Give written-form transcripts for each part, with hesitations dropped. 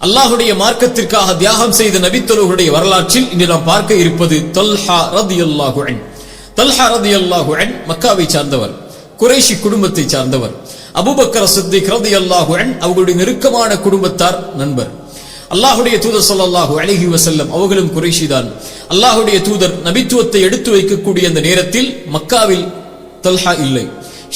அல்லாஹ்வுடைய மார்க்கத்திற்காக தியாகம் செய்த நபித்தோழர்களுடைய வரலாற்றில் இன்று நாம் பார்க்க இருப்பது தல்ஹா ரலியல்லாஹு அன்ஹு. தல்ஹா ரலியல்லாஹு அன்ஹு மக்காவை சார்ந்தவர், குறைஷி குடும்பத்தை சார்ந்தவர். அபூபக்கர் சித்திக் ரலியல்லாஹு அன்ஹு அவர்களுடைய நெருக்கமான குடும்பத்தார், நண்பர். அல்லாஹ்வுடைய தூதர் ஸல்லல்லாஹு அலைஹி வஸல்லம் அவர்களும் குறைஷி தான். அல்லாஹ்வுடைய தூதர் நபித்துவத்தை எடுத்து வைக்கக்கூடிய அந்த நேரத்தில் மக்காவில் தல்ஹா இல்லை.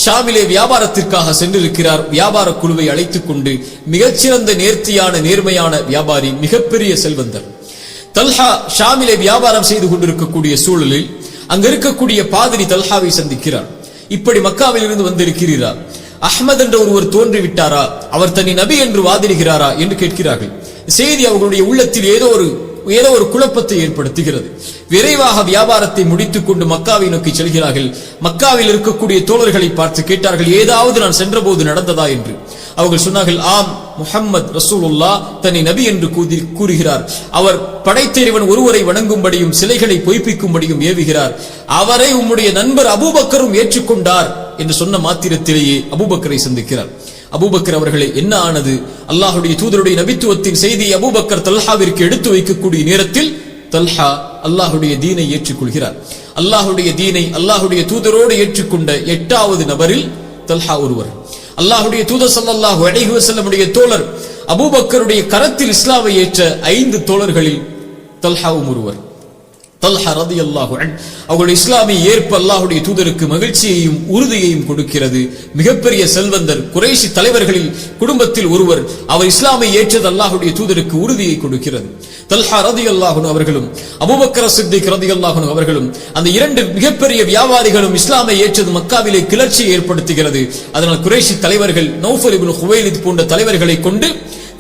ஷாமிலே வியாபாரத்திற்காக சென்றிருக்கிறார். வியாபார குழுவை அழைத்துக் கொண்டு மிகச்சிறந்த நேர்த்தியான நேர்மையான வியாபாரி, மிகப்பெரிய செல்வந்தர். தல்ஹா ஷாமிலே வியாபாரம் செய்து கொண்டிருக்கக்கூடிய சூழலில் அங்க இருக்கக்கூடிய பாதிரி தல்ஹாவை சந்திக்கிறார். இப்படி மக்காவில் இருந்து வந்திருக்கிறார், அஹ்மத் என்ற ஒருவர் தோன்றிவிட்டாரா, அவர் தனி நபி என்று வாதிடுகிறாரா என்று கேட்கிறார்கள். செய்தி அவர்களுடைய உள்ளத்தில் ஏதோ ஒரு குழப்பத்தை ஏற்படுத்துகிறது. விரைவாக வியாபாரத்தை முடித்துக் கொண்டு மக்காவை நோக்கி செல்கிறார்கள். மக்காவில் இருக்கக்கூடிய தோழர்களை பார்த்து கேட்டார்கள், ஏதாவது நான் சென்றபோது நடந்ததா என்று. அவர்கள் சொன்னார்கள், ஆம், முஹம்மது ரசூலுல்லாஹ் தன்னை நபி என்று கூறுகிறார். அவர் படைத்தறிவன் ஒருவரை வணங்கும்படியும் சிலைகளை பொய்ப்பிக்கும்படியும் ஏவுகிறார். அவரை உம்முடைய நண்பர் அபூபக்கரும் ஏற்றுக்கொண்டார் என்று சொன்ன மாத்திரத்திலேயே அபூபக்கரை சந்திக்கிறார். அபூபக்கர் அவர்களே, என்ன ஆனது? அல்லாஹ்வுடைய தூதருடைய நபித்துவத்தின் செய்தியை அபூபக்கர் தல்ஹாவிற்கு எடுத்து வைக்கக்கூடிய நேரத்தில் தல்ஹா அல்லாஹ்வுடைய தீனை ஏற்றுக்கொள்கிறார். அல்லாஹ்வுடைய தீனை அல்லாஹ்வுடைய தூதரோடு ஏற்றுக்கொண்ட 8வது நபரில் தல்ஹா ஒருவர். அல்லாஹ்வுடைய தூதர் ஸல்லல்லாஹு அலைஹி வஸல்லமுடைய தோழர் அபூபக்கருடைய கரத்தில் இஸ்லாமை ஏற்ற 5 தோழர்களில் தல்ஹாவும் ஒருவர். தல்ஹா ரலியல்லாஹு அன்ஹு அவருடைய இஸ்லாமை ஏற்ப அல்லாஹ்வுடைய தூதருக்கு மகிழ்ச்சியையும் உறுதியையும் கொடுக்கிறது. மிகப்பெரிய செல்வந்தர், குறைஷி தலைவர்களில் குடும்பத்தில் ஒருவர். அவர் இஸ்லாமை ஏற்றது அல்லாஹ்வுடைய தூதருக்கு உறுதியை கொடுக்கிறது. தல்ஹா ரலியல்லாஹு அன்ஹு அவர்களும் அபூபக்கர் சித்திக் ரலியல்லாஹு அன்ஹு அவர்களும் அந்த 2 மிகப்பெரிய வியாபாரிகளும் இஸ்லாமை ஏற்றது மக்காவிலே கிளர்ச்சியை ஏற்படுத்துகிறது. அதனால் குறைஷி தலைவர்கள் நௌஃபல் இப்னு ஹுவைலித் போன்ற தலைவர்களை கொண்டு,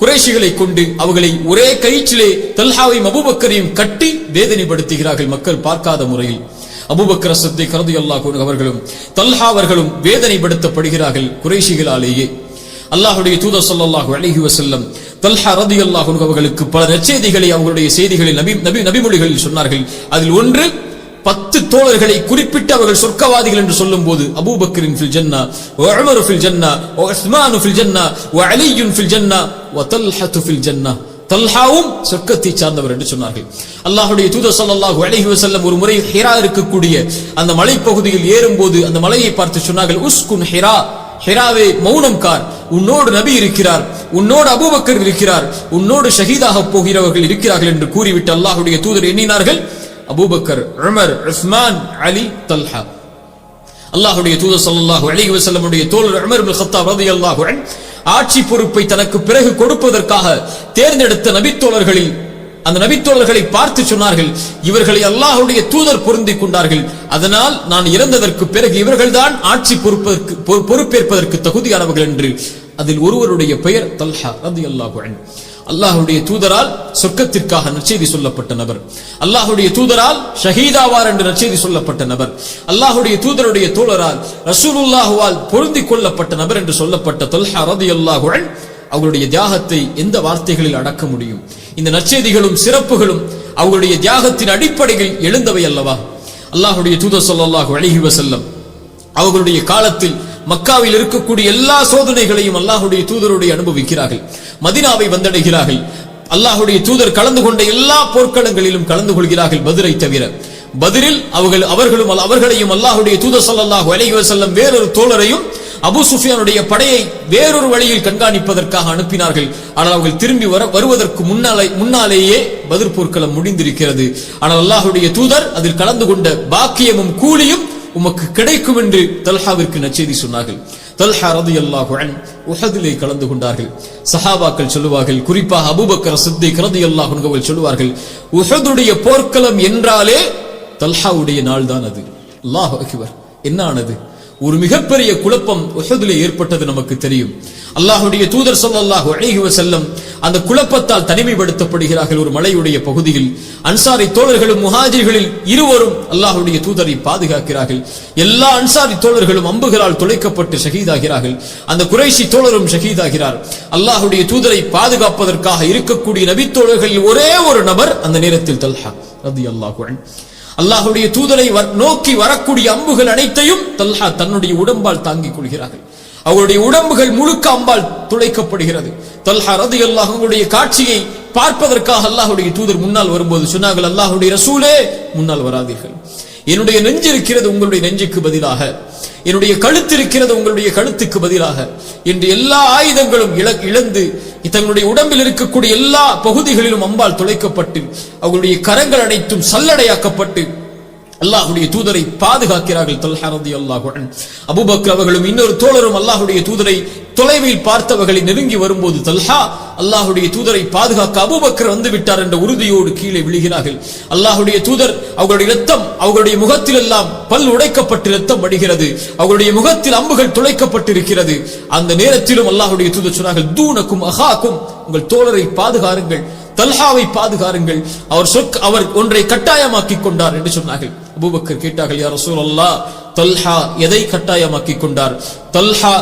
குறைஷிகளை கொண்டு அவர்களை ஒரே கயிற்றிலே தல்ஹாவையும் அபூபக்கரையும் கட்டி வேதனைப்படுத்துகிறார்கள், மக்கள் பார்க்காத முறையில். அபூபக்கர் சித்திக் ரலியல்லாஹு அன்ஹு அவர்களும் தல்ஹா அவர்களும் வேதனைப்படுத்தப்படுகிறார்கள் குறைஷிகளாலேயே. அல்லாஹ்வுடைய தூதர் ஸல்லல்லாஹு அலைஹி வஸல்லம் தல்ஹா ரலியல்லாஹு அன்ஹு அவர்களுக்கு பல நற்செய்திகளை அவர்களுடைய செய்திகளில் நபிமொழிகளில் சொன்னார்கள். அதில் ஒன்று, 10 தோழர்களை குறிப்பிட்டு அவர்கள் சொர்க்கவாதிகள் என்று சொல்லும் போது, அபூபக்கரின் ஃபில் ஜன்னா வ உமர் ஃபில் ஜன்னா வ உஸ்மான் ஃபில் ஜன்னா வ அலியுன் ஃபில் ஜன்னா வ தல்ஹத்து ஃபில் ஜன்னா, தல்ஹாவும் சொர்க்கத்தை சார்ந்தவர் என்று சொன்னார்கள். அல்லாஹ்வுடைய தூதர் ஸல்லல்லாஹு அலைஹி வஸல்லம் ஒரு முறை ஹிரா இருக்கக்கூடிய அந்த மலைப்பகுதியில் ஏறும்போது அந்த மலையை பார்த்து சொன்னார்கள், உஸ்குன் ஹிரா, ஹிராவே மௌனம் கார், உன்னோடு நபி இருக்கிறார், உன்னோடு அபூபக்கர் இருக்கிறார், உன்னோடு ஷஹீதாக போகிறவர்கள் இருக்கிறார்கள் என்று கூறிவிட்டு அல்லாஹ்வுடைய தூதர் எண்ணினார்கள், அபூபக்கர், உமர், உஸ்மான், அலி, தல்ஹா. அல்லாஹ்வுடைய தூதர் ஸல்லல்லாஹு அலைஹி வஸல்லமுடைய தோழர் உமர் இப்னு கத்தாப் ரலியல்லாஹு அன்ஹு ஆட்சி பொறுப்பை தனக்கு பிறகு கொடுப்பதற்காக தேர்ந்தெடுத்த நபித்தோழர்களில் அந்த நபித்தோழர்களை பார்த்து சொன்னார்கள், இவர்களை அல்லாஹ்வுடைய தூதர் பொருந்திக் கொண்டார்கள், அதனால் நான் இறந்ததற்கு பிறகு இவர்கள்தான் ஆட்சி பொறுப்பேற்பதற்கு தகுதியானவர்கள் என்று. அதில் ஒருவருடைய பெயர் தல்ஹா ரலியல்லாஹு அன்ஹு. அல்லாஹ்வுடைய தூதரால் சொர்க்கத்திற்காக நற்செய்தி சொல்லப்பட்ட நபர், அல்லாஹ்வுடைய தூதரால் ஷஹீதாவார் என்று நற்செய்தி சொல்லப்பட்ட நபர், அல்லாஹ்வுடைய தூதருடைய தோழரால் ரசூலுல்லாஹுவால் பொருந்திக் கொள்ளப்பட்ட நபர் என்று சொல்லப்பட்ட தல்ஹா ரலியல்லாஹு அன்ஹு அவர்களுடைய தியாகத்தை எந்த வார்த்தைகளில் அடக்க முடியும்? இந்த நற்செய்திகளும் சிறப்புகளும் அவர்களுடைய தியாகத்தின் அடிப்படையில் எழுந்தவை அல்லவா? அல்லாஹ்வுடைய தூதர் ஸல்லல்லாஹு அலைஹி வஸல்லம் அவர்களுடைய காலத்தில் மக்காவில் இருக்கக்கூடிய எல்லா சோதனைகளையும் அல்லாஹ்வுடைய தூதரோடு அனுபவிக்கிறார்கள். மதீனாவை வந்தடைகிறார்கள். அல்லாஹ்வுடைய தூதர் கலந்து கொண்ட எல்லா போர்க்களங்களிலும் கலந்து கொள்கிறார்கள், பத்ரை தவிர. பத்ரில் அவர்களையும் அல்லாஹ்வுடைய தூதர் ஸல்லல்லாஹு அலைஹி வஸல்லம் வேறொரு தோழரையும் அபூ சுஃபியானுடைய படையை வேறொரு வழியில் கண்காணிப்பதற்காக அனுப்பினார்கள். ஆனால் அவர்கள் திரும்பி வருவதற்கு முன்னாலேயே பத்ர் போர்க்களம் முடிந்திருக்கிறது. ஆனால் அல்லாஹ்வுடைய தூதர் அதில் கலந்து கொண்ட பாக்கியமும் கூலியும் உமக்கு கிடைக்கும் என்று தல்ஹாவிற்கு நற்செய்தி சொன்னார்கள். தல்ஹா ரலியல்லாஹு அன்ஹு உஹதிலே கலந்து கொண்டார்கள். சஹாபாக்கள் சொல்லுவார்கள், குறிப்பாக அபூபக்கர் சித்திக் ரலியல்லாஹு அன்ஹு அவர்கள் சொல்லுவார்கள், உஹதுடைய போர்க்களம் என்றாலே தல்ஹாவுடைய நாள் தான் அது. அல்லாஹு அக்பர்! என்ன ஆனது? ஒரு மிகப்பெரிய குழப்பம் உஹதிலே ஏற்பட்டது நமக்கு தெரியும். அல்லாஹ்வுடைய தூதர் ஸல்லல்லாஹு அலைஹி வஸல்லம் அந்த குழப்பத்தால் தனிமைப்படுத்தப்படுகிறார்கள். ஒரு மலையுடைய பகுதியில் அன்சாரி தோழர்களும் முஹாஜிர்களில் இருவரும் அல்லாஹ்வுடைய தூதரை பாதுகாக்கிறார்கள். எல்லா அன்சாரி தோழர்களும் அம்புகளால் துளைக்கப்பட்டு ஷஹீதாகிறார்கள். அந்த குறைஷி தோழரும் ஷஹீதாகிறார். அல்லாஹ்வுடைய தூதரை பாதுகாப்பதற்காக இருக்கக்கூடிய நபித்தோழர்களில் ஒரே ஒரு நபர் அந்த நேரத்தில் தல்ஹா ரலியல்லாஹு அன்ஹு. அல்லாஹ்வுடைய தூதரை நோக்கி வரக்கூடிய அம்புகள் அனைத்தையும் தல்ஹா தன்னுடைய உடம்பால் தாங்கிக் கொள்கிறார்கள். அவருடைய உடம்புகள் முழுக்க அம்பால் துளைக்கப்படுகிறது. தல்ஹா ரலியல்லாஹு அன்ஹுடைய காட்சியை பார்ப்பதற்காக அல்லாஹ்வுடைய தூதர் முன்னால் வரும்போது சொன்னார்கள், அல்லாஹ்வுடைய ரசூலே முன்னால் வராதீர்கள். என்னுடைய நெஞ்சு இருக்கிறது உங்களுடைய நெஞ்சுக்கு பதிலாக, என்னுடைய கழுத்து இருக்கிறது உங்களுடைய கழுத்துக்கு பதிலாக என்று எல்லா ஆயுதங்களும் இழந்து தங்களுடைய உடம்பில் இருக்கக்கூடிய எல்லா பகுதிகளிலும் அம்பால் துளைக்கப்பட்டு அவர்களுடைய கரங்கள் அனைத்தும் சல்லடையாக்கப்பட்டு அல்லாஹ்வுடைய தூதரை பாதுகாக்கிறார்கள். தல்ஹா ரலியல்லாஹு அன்ஹு அபூபக்கர் அவர்களும் இன்னொரு தோழரும் அல்லாஹ்வுடைய தூதரை தொலைவில் பார்த்தவர்களை நெருங்கி வரும்போது தல்ஹா அல்லாஹ்வுடைய தூதரை பாதுகாக்க அபூபக்கர் வந்து விட்டார் என்ற உறுதியோடு கீழே விழுகிறார்கள். அல்லாஹ்வுடைய தூதர் அவர்களுடைய இரத்தம் அவர்களுடைய முகத்தில் எல்லாம் பல் உடைக்கப்பட்டு இரத்தம் வடிகிறது, அவர்களுடைய முகத்தில் அம்புகள் துளைக்கப்பட்டிருக்கிறது. அந்த நேரத்திலும் அல்லாஹ்வுடைய தூதர் சொன்னார்கள், தூனக்கும் அஹாக்கும், உங்கள் தோழரை பாதுகாருங்கள், தல்ஹாவை பாதுகாருங்கள், அவர் ஒன்றை கட்டாயமாக்கிக் கொண்டார் என்று சொன்னார்கள். அபூபக்கர் கேட்டார்கள், யா ரசூலல்லாஹ், தல்ஹா எதை கட்டாயமாக்கிக் கொண்டார்? தல்ஹா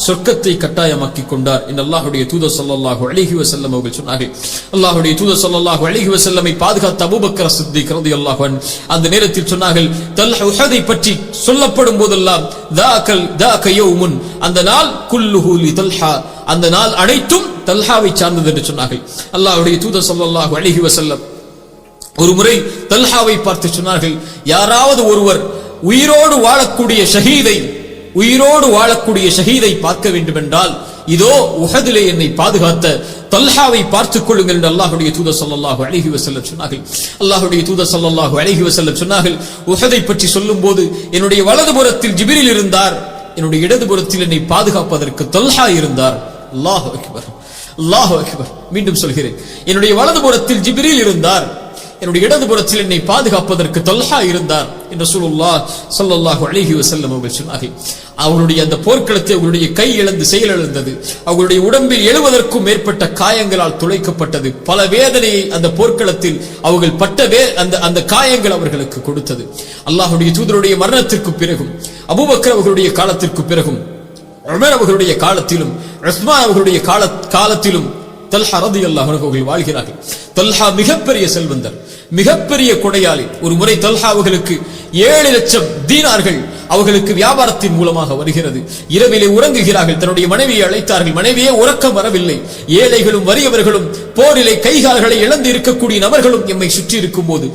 சொர்க்கத்தை கட்டாயமாக்கிக் கொண்டார் என்று அல்லாஹ்வுடைய தூதர் ஸல்லல்லாஹு அலைஹி வஸல்லம் அவர்கள் சொன்னார்கள். அல்லாஹ்வுடைய தூதர் ஸல்லல்லாஹு அலைஹி வஸல்லமை பாதுகாத்த அபூபக்கர் சித்திக் ரலியல்லாஹு அன்ஹு அந்த நேரத்தில் சொன்னார்கள், தல்ஹா உஹதை பற்றி சொல்லப்படும் போதெல்லாம் தாக்க யௌமுன், அந்த நாள் குல்லுஹு லி தல்ஹா, அந்த நாள் அனைத்தும் தல்ஹாவை சார்ந்தது என்று சொன்னார்கள். அல்லாஹ்வுடைய தூதர் ஸல்லல்லாஹு அலைஹி வஸல்லம் ஒரு முறை தல்ஹாவை பார்த்து சொன்னார்கள், யாராவது ஒருவர் உயிரோடு வாழக்கூடிய ஷஹீதை பார்க்க வேண்டும் என்றால் இதோ உஹதிலே என்னை பாதுகாத்த தல்ஹாவை பார்த்துக் கொள்ளுங்கள் என்று அல்லாஹ்வுடைய தூதர் ஸல்லல்லாஹு அலைஹி வஸல்லம் சொன்னார்கள். அல்லாஹ்வுடைய தூதர் ஸல்லல்லாஹு அலைஹி வஸல்லம் சொன்னார்கள், உஹதை பற்றி சொல்லும்போது என்னுடைய வலதுபுறத்தில் ஜிப்ரீல் இருந்தார், என்னுடைய இடதுபுறத்தில் என்னை பாதுகாப்பதற்கு தல்ஹா இருந்தார். அல்லாஹு அக்பர், அல்லாஹு அக்பர். மீண்டும் சொல்கிறேன், என்னுடைய வலதுபுறத்தில் ஜிப்ரீல் இருந்தார், என்னுடைய இடதுபுறத்தில் என்னை பாதுகாப்பதற்கு தல்ஹா இருந்தார் என்று ரசூலுல்லாஹ் ஸல்லல்லாஹு அலைஹி வஸல்லம் அவர்கள் சொன்னார்கள். அவருடைய அந்த போர்க்களத்தை அவருடைய கை இழந்து செயலிழந்தது, அவருடைய உடம்பில் 70க்கும் மேற்பட்ட காயங்களால் துளைக்கப்பட்டது. பல வேதனையை அந்த போர்க்களத்தில் அவர்கள் பட்ட அந்த காயங்கள் அவர்களுக்கு கொடுத்தது. அல்லாஹ்வுடைய தூதருடைய மரணத்திற்கு பிறகும், அபூபக்கர் அவர்களுடைய காலத்திற்கு பிறகும், உமர் அவர்களுடைய காலத்திலும், உஸ்மான் அவர்களுடைய காலத்திலும் தல்ஹா ரலியல்லாஹு அன்ஹு அவர்கள் வாழ்கிறார்கள். தல்ஹா மிகப்பெரிய செல்வந்தர், மிகப்பெரிய கொடையாளி. ஒரு முறை தல்ஹா அவர்களுக்கு 7 லட்சம் தீனார்கள் அவர்களுக்கு வியாபாரத்தின் மூலமாக வருகிறது. இரவிலே உறங்குகிறார்கள், தன்னுடைய மனைவியை அழைத்தார்கள், மனைவியே உறக்கம் வரவில்லை. ஏழைகளும் வறியவர்களும் போரிலே கைகால்களை இழந்து இருக்கக்கூடிய நபர்களும் எம்மை சுற்றி இருக்கும் போது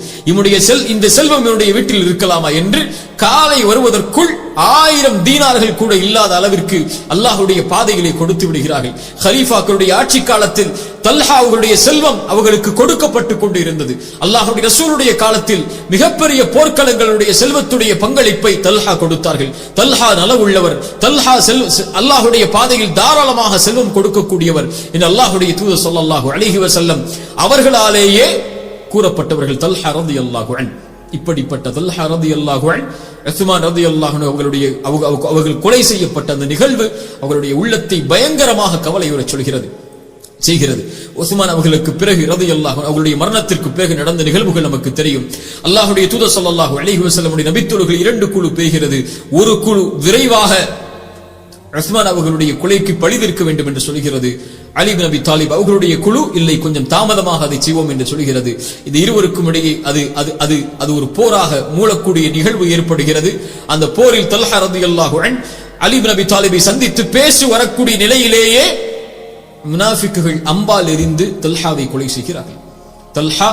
இந்த செல்வம் என்னுடைய வீட்டில் இருக்கலாமா என்று காலை வருவதற்குள் 1000 தீனார்கள் கூட இல்லாத அளவிற்கு அல்லாஹ்வுடைய பாதையிலே கொடுத்து விடுகிறார்கள். ஹலீஃபாக்களுடைய ஆட்சி காலத்தில் தல்ஹா அவர்களுடைய செல்வம் அவர்களுக்கு கொடுக்கப்பட்டு கொண்டு இருந்தது. அல்லாஹ்வுடைய ரசூலுடைய காலத்தில் மிகப்பெரிய போர்க்களங்களுடைய செல்வத்துடைய பங்களிப்பை தல்ஹா கொடுத்தார்கள். தல்ஹா நலவுள்ளவர், தல்ஹா அல்லாஹ்வுடைய பாதையில் தாராளமாக செல்வம் கொடுக்கக்கூடியவர் என்று அல்லாஹ்வுடைய தூதர் ஸல்லல்லாஹு அலைஹி வஸல்லம் அவர்களாலேயே கூறப்பட்டவர்கள் தல்ஹா ரலியல்லாஹு அன்ஹு. இப்படிப்பட்ட தல்ஹா ரலியல்லாஹு அன்ஹு, உஸ்மான் ரலியல்லாஹு அன்ஹு அவர்கள் கொலை செய்யப்பட்ட அந்த நிகழ்வு அவர்களுடைய உள்ளத்தை பயங்கரமாக கவலையுறச் செய்கிறது. உஸ்மான் அவர்களுக்கு பிறகு ரலியல்லாஹு அன்ஹு அவர்களுடைய மரணத்திற்கு பிறகு நடந்த நிகழ்வுகள் நமக்கு தெரியும். அல்லாஹ்வுடைய தூதர் ஸல்லல்லாஹு அலைஹி வஸல்லமுடைய நபித்தோழர்கள் 2 குழு பிரிகிறது. ஒரு குழு விரைவாக உஸ்மான் அவர்களுடைய கொலைக்கு பழிதீர்க்க வேண்டும் என்று சொல்கிறது. அலி இப்னு அபி தாலிப் அவர்களுடைய குழு இல்லை, கொஞ்சம் தாமதமாக அதை செய்வோம் என்று சொல்கிறது. இது இருவருக்கும் இடையே அது ஒரு போராக மூலக்கூடிய நிகழ்வு ஏற்படுகிறது. அந்த போரில் தல்ஹா ரலியல்லாஹு அன்ஹு அலி இப்னு அபி தாலிபை சந்தித்து பேசி வரக்கூடிய நிலையிலேயே முனாஃபிக்குகள் அம்பால் எறிந்து தல்ஹாவை கொலை செய்கிறார்கள். தல்ஹா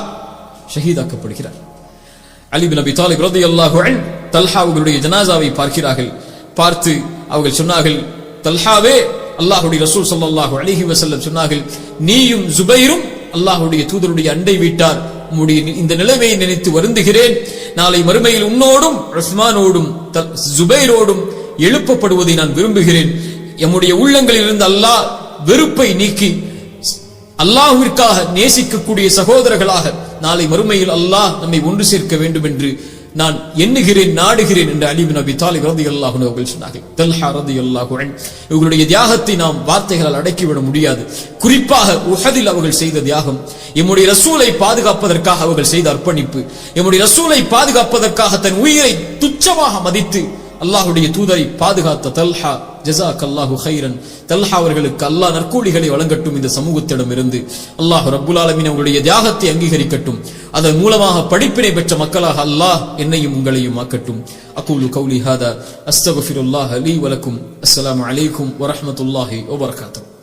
ஷஹீதாக்கப்படுகிறார். அலி இப்னு அபி தாலிப் ரலியல்லாஹு அன்ஹு தல்ஹா அவர்களுடைய ஜனாசாவை பார்க்கிறார்கள். பார்த்து அவர்கள் சொன்னார்கள், தல்ஹாவே, அல்லாஹ்வுடைய ரசூல் ஸல்லல்லாஹு அலைஹி வஸல்லம் சொன்னார்கள், நீயும் ஜுபைரும் அல்லாஹ்வுடைய தூதருடைய அண்டை வீட்டார், உம்முடைய இந்த நிலைமையை நினைத்து வருந்துகிறேன். நாளை மறுமையில் உன்னோடும் உஸ்மானோடும் ஜுபைரோடும் எழுப்பப்படுவதை நான் விரும்புகிறேன். எம்முடைய உள்ளங்களில் இருந்து அல்லாஹ் வெறுப்பை நீக்கி அல்லாஹ்விற்காக நேசிக்கக்கூடிய சகோதரர்களாக நாளை மறுமையில் அல்லாஹ் நம்மை ஒன்று சேர்க்க வேண்டும் என்று நான் எண்ணுகிறேன், நாடுகிறேன் என்று அலி இப்னு அபி தாலிப் ரலியல்லாஹு அன்ஹு அவர்கள் சொன்னார்கள். தல்ஹா ரலியல்லாஹு அன்ஹு இவர்களுடைய தியாகத்தை நாம் வார்த்தைகளால் அடக்கிவிட முடியாது. குறிப்பாக உஹதில் அவர்கள் செய்த தியாகம், எம்முடைய ரசூலை பாதுகாப்பதற்காக அவர்கள் செய்த அர்ப்பணிப்பு, எம்முடைய ரசூலை பாதுகாப்பதற்காக தன் உயிரை துச்சமாக மதித்து அல்லாஹ்வுடைய தூதரை பாதுகாத்த தல்ஹா, ஜஸாக்கல்லாஹு கைரன். தல்ஹா அவர்களுக்கு அல்லாஹ் நற்கூலிகளை வழங்கட்டும். இந்த சமூகத்திடம் இருந்து அல்லாஹ் ரப்புல் ஆலமீன் அவருடைய தியாகத்தை அங்கீகரிக்கட்டும். அதன் மூலமாக படிப்பினை பெற்ற மக்களாக அல்லாஹ் என்னையும் உங்களையும் ஆக்கட்டும். அகூலு கௌலி ஹாதா அஸ்தக்ஃபிருல்லாஹ லீ வலக்கும். அஸ்ஸலாமு அலைக்கும் வரஹ்மத்துல்லாஹி வபரகாத்துஹு.